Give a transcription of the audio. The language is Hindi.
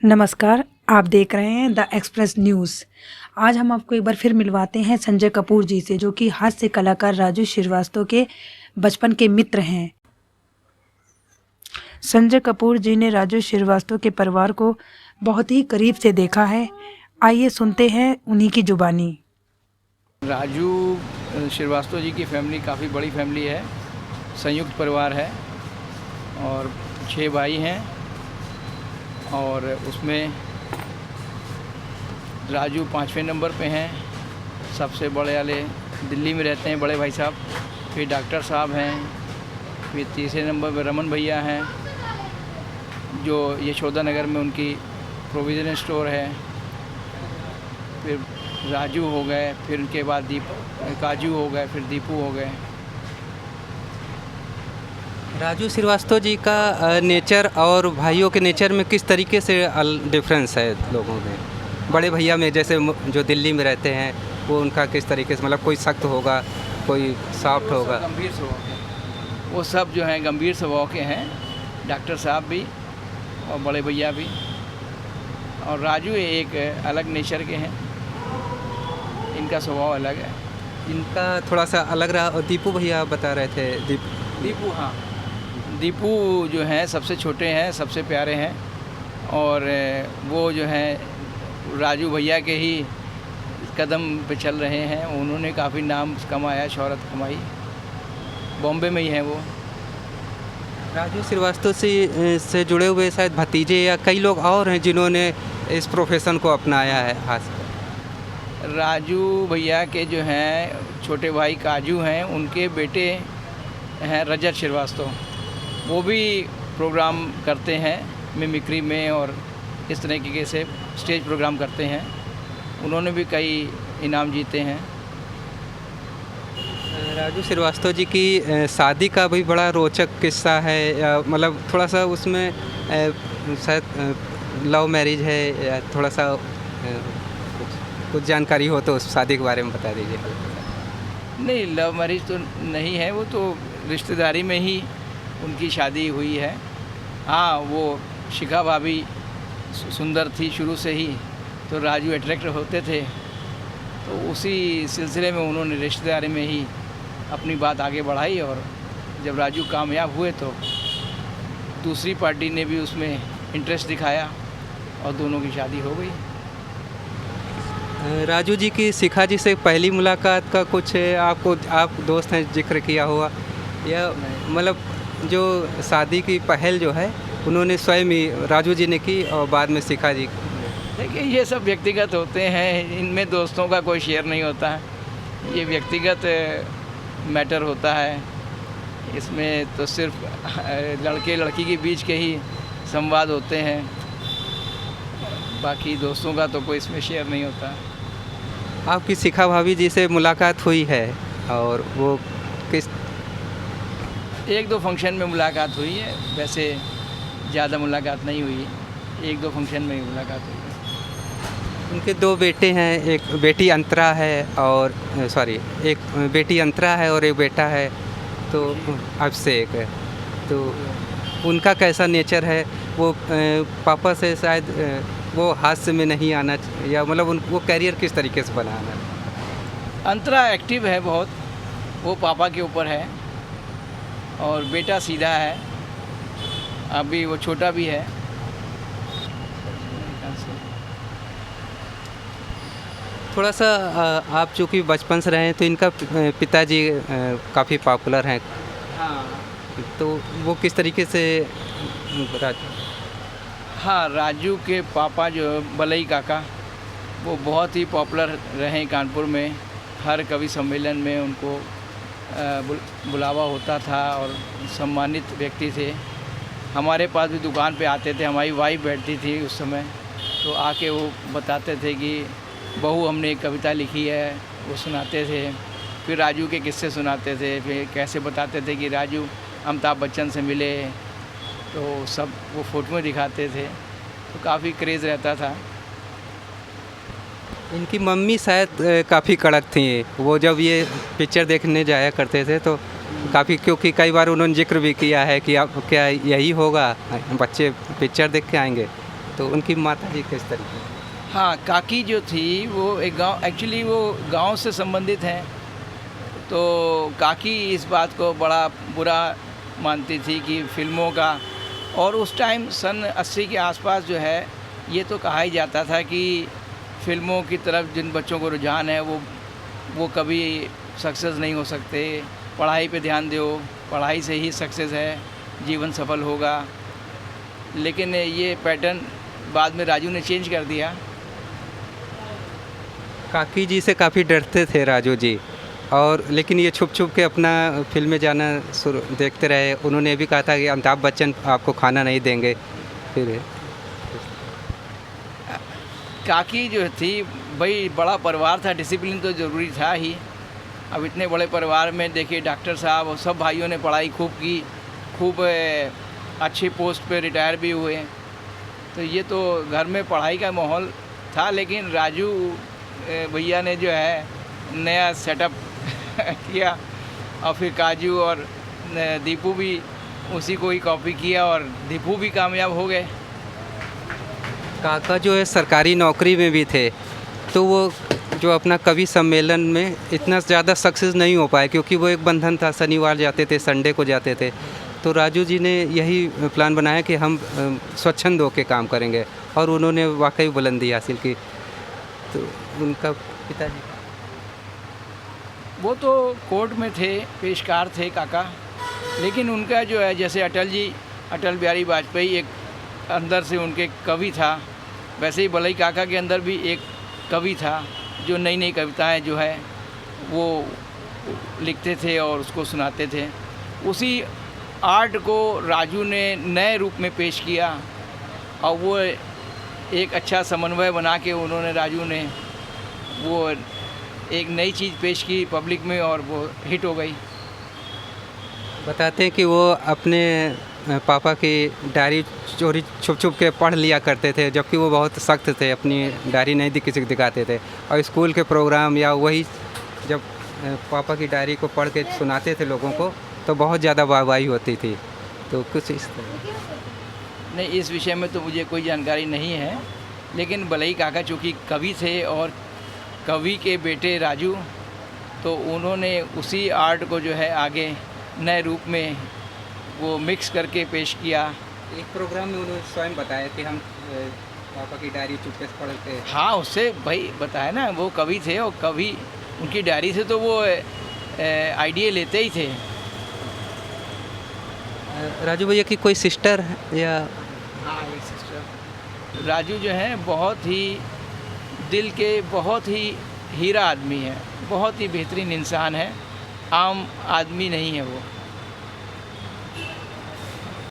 नमस्कार, आप देख रहे हैं द एक्सप्रेस न्यूज़। आज हम आपको एक बार फिर मिलवाते हैं संजय कपूर जी से, जो कि हास्य कलाकार राजू श्रीवास्तव के बचपन के मित्र हैं। संजय कपूर जी ने राजू श्रीवास्तव के परिवार को बहुत ही करीब से देखा है। आइए सुनते हैं उन्हीं की जुबानी। राजू श्रीवास्तव जी की फैमिली काफ़ी बड़ी फैमिली है, संयुक्त परिवार है और 6 भाई हैं और उसमें राजू 5वें नंबर पे हैं। सबसे बड़े वाले दिल्ली में रहते हैं बड़े भाई साहब, फिर डॉक्टर साहब हैं, फिर तीसरे नंबर पे रमन भैया हैं जो यशोदा नगर में उनकी प्रोविजन स्टोर है। फिर राजू हो गए, फिर उनके बाद काजू हो गए, फिर दीपू हो गए। राजू श्रीवास्तव जी का नेचर और भाइयों के नेचर में किस तरीके से डिफरेंस है लोगों में? बड़े भैया में जैसे जो दिल्ली में रहते हैं वो उनका किस तरीके से, मतलब कोई सख्त होगा, कोई सॉफ्ट होगा? गंभीर स्वभाव के, वो सब जो हैं गंभीर स्वभाव के हैं, डॉक्टर साहब भी और बड़े भैया भी। और राजू एक अलग नेचर के हैं, इनका स्वभाव अलग है। इनका थोड़ा सा अलग रहा। और दीपू भैया बता रहे थे, दीपू, हाँ, दीपू जो हैं सबसे छोटे हैं, सबसे प्यारे हैं और वो जो हैं राजू भैया के ही कदम पे चल रहे हैं। उन्होंने काफ़ी नाम कमाया, शोहरत कमाई, बॉम्बे में ही हैं वो। राजू श्रीवास्तव से जुड़े हुए शायद भतीजे या कई लोग और हैं जिन्होंने इस प्रोफेशन को अपनाया है हाथ। राजू भैया के जो हैं छोटे भाई काजू हैं, उनके बेटे हैं रजत श्रीवास्तव, वो भी प्रोग्राम करते हैं मिमिक्री में और इस तरीके से स्टेज प्रोग्राम करते हैं। उन्होंने भी कई इनाम जीते हैं। राजू श्रीवास्तव जी की शादी का भी बड़ा रोचक किस्सा है, या मतलब थोड़ा सा उसमें शायद लव मैरिज है या थोड़ा सा कुछ जानकारी हो तो उस शादी के बारे में बता दीजिए। नहीं, लव मैरिज तो नहीं है, वो तो रिश्तेदारी में ही उनकी शादी हुई है। हाँ, वो शिखा भाभी सुंदर थी शुरू से ही, तो राजू अट्रैक्ट होते थे, तो उसी सिलसिले में उन्होंने रिश्तेदारी में ही अपनी बात आगे बढ़ाई और जब राजू कामयाब हुए तो दूसरी पार्टी ने भी उसमें इंटरेस्ट दिखाया और दोनों की शादी हो गई। राजू जी की शिखा जी से पहली मुलाकात का कुछ आप दोस्त हैं जिक्र किया हुआ, या मतलब जो शादी की पहल जो है उन्होंने स्वयं ही राजू जी ने की और बाद में शिखा जी? देखिए, ये सब व्यक्तिगत होते हैं, इनमें दोस्तों का कोई शेयर नहीं होता है, ये व्यक्तिगत मैटर होता है। इसमें तो सिर्फ लड़के लड़की के बीच के ही संवाद होते हैं, बाकी दोस्तों का तो कोई इसमें शेयर नहीं होता। आपकी शिखा भाभी जी से मुलाकात हुई है और वो किस? 1-2 फंक्शन में मुलाकात हुई है, वैसे ज़्यादा मुलाकात नहीं हुई, 1-2 फंक्शन में ही मुलाकात हुई है। उनके 2 बेटे हैं, एक बेटी अंतरा है और एक बेटी अंतरा है और एक बेटा है, तो आपसे एक है, तो उनका कैसा नेचर है? वो पापा से शायद वो हास्य में नहीं आना, या मतलब वो कैरियर किस तरीके से बनाना? अंतरा एक्टिव है बहुत, वो पापा के ऊपर है और बेटा सीधा है, अभी वो छोटा भी है। थोड़ा सा आप चूँकि बचपन से रहे हैं तो इनका पिताजी काफ़ी पॉपुलर हैं। हाँ, तो वो किस तरीके से हाँ, राजू के पापा जो बलई काका, वो बहुत ही पॉपुलर रहे कानपुर में। हर कवि सम्मेलन में उनको बुलावा होता था और सम्मानित व्यक्ति थे। हमारे पास भी दुकान पे आते थे, हमारी वाइफ बैठती थी उस समय, तो आके वो बताते थे कि बहू हमने एक कविता लिखी है, वो सुनाते थे। फिर राजू के किस्से सुनाते थे, फिर कैसे बताते थे कि राजू अमिताभ बच्चन से मिले, तो सब वो फ़ोटो में दिखाते थे, तो काफ़ी क्रेज़ रहता था। इनकी मम्मी शायद काफ़ी कड़क थी, वो जब ये पिक्चर देखने जाया करते थे तो काफ़ी, क्योंकि कई बार उन्होंने जिक्र भी किया है कि अब क्या यही होगा, बच्चे पिक्चर देख के आएंगे, तो उनकी माता जी किस तरीके? हाँ, काकी जो थी वो एक गांव, एक्चुअली वो गांव से संबंधित हैं। तो काकी इस बात को बड़ा बुरा मानती थी कि फिल्मों का, और उस टाइम सन 80 के आसपास जो है ये तो कहा ही जाता था कि फिल्मों की तरफ जिन बच्चों को रुझान है वो कभी सक्सेस नहीं हो सकते, पढ़ाई पे ध्यान दो, पढ़ाई से ही सक्सेस है, जीवन सफल होगा। लेकिन ये पैटर्न बाद में राजू ने चेंज कर दिया। काकी जी से काफ़ी डरते थे राजू जी, और लेकिन ये छुप छुप के अपना फिल्म में जाना शुरू देखते रहे। उन्होंने भी कहा था कि अमिताभ बच्चन आपको खाना नहीं देंगे। फिर काकी जो थी भाई, बड़ा परिवार था, डिसिप्लिन तो ज़रूरी था ही। अब इतने बड़े परिवार में देखिए डॉक्टर साहब और सब भाइयों ने पढ़ाई खूब की, खूब अच्छी पोस्ट पे रिटायर भी हुए। तो ये तो घर में पढ़ाई का माहौल था। लेकिन राजू भैया ने जो है नया सेटअप किया, और फिर काजू और दीपू भी उसी को ही कॉपी किया, और दीपू भी कामयाब हो गए। काका जो है सरकारी नौकरी में भी थे, तो वो जो अपना कवि सम्मेलन में इतना ज़्यादा सक्सेस नहीं हो पाए, क्योंकि वो एक बंधन था, शनिवार जाते थे, संडे को जाते थे। तो राजू जी ने यही प्लान बनाया कि हम स्वच्छंद होकर काम करेंगे, और उन्होंने वाकई बुलंदी हासिल की। तो उनका पिताजी, वो तो कोर्ट में थे, पेशकार थे काका। लेकिन उनका जो है, जैसे अटल बिहारी वाजपेयी एक अंदर से उनके कवि था, वैसे ही बलई काका के अंदर भी एक कवि था, जो नई नई कविताएं जो है वो लिखते थे और उसको सुनाते थे। उसी आर्ट को राजू ने नए रूप में पेश किया, और वो एक अच्छा समन्वय बना के उन्होंने, राजू ने वो एक नई चीज़ पेश की पब्लिक में, और वो हिट हो गई। बताते हैं कि वो अपने पापा की डायरी चोरी छुप छुप के पढ़ लिया करते थे, जबकि वो बहुत सख्त थे, अपनी डायरी नहीं किसी को दिखाते थे। और स्कूल के प्रोग्राम या वही जब पापा की डायरी को पढ़ के सुनाते थे लोगों को, तो बहुत ज़्यादा वाहवाही होती थी। तो कुछ इस तरह। नहीं, इस विषय में तो मुझे कोई जानकारी नहीं है। लेकिन बलई काका चूँकि कवि थे, और कवि के बेटे राजू, तो उन्होंने उसी आर्ट को जो है आगे नए रूप में वो मिक्स करके पेश किया। एक प्रोग्राम में उन्होंने स्वयं बताया कि हम पापा की डायरी चुपके से पढ़ते हैं। हाँ, उससे भाई बताया ना, वो कवि थे, और कवि उनकी डायरी से तो वो आइडिया लेते ही थे। राजू भैया की कोई सिस्टर है या? हाँ, एक सिस्टर। राजू जो है बहुत ही दिल के बहुत ही हीरा आदमी है, बहुत ही बेहतरीन इंसान है, आम आदमी नहीं है वो।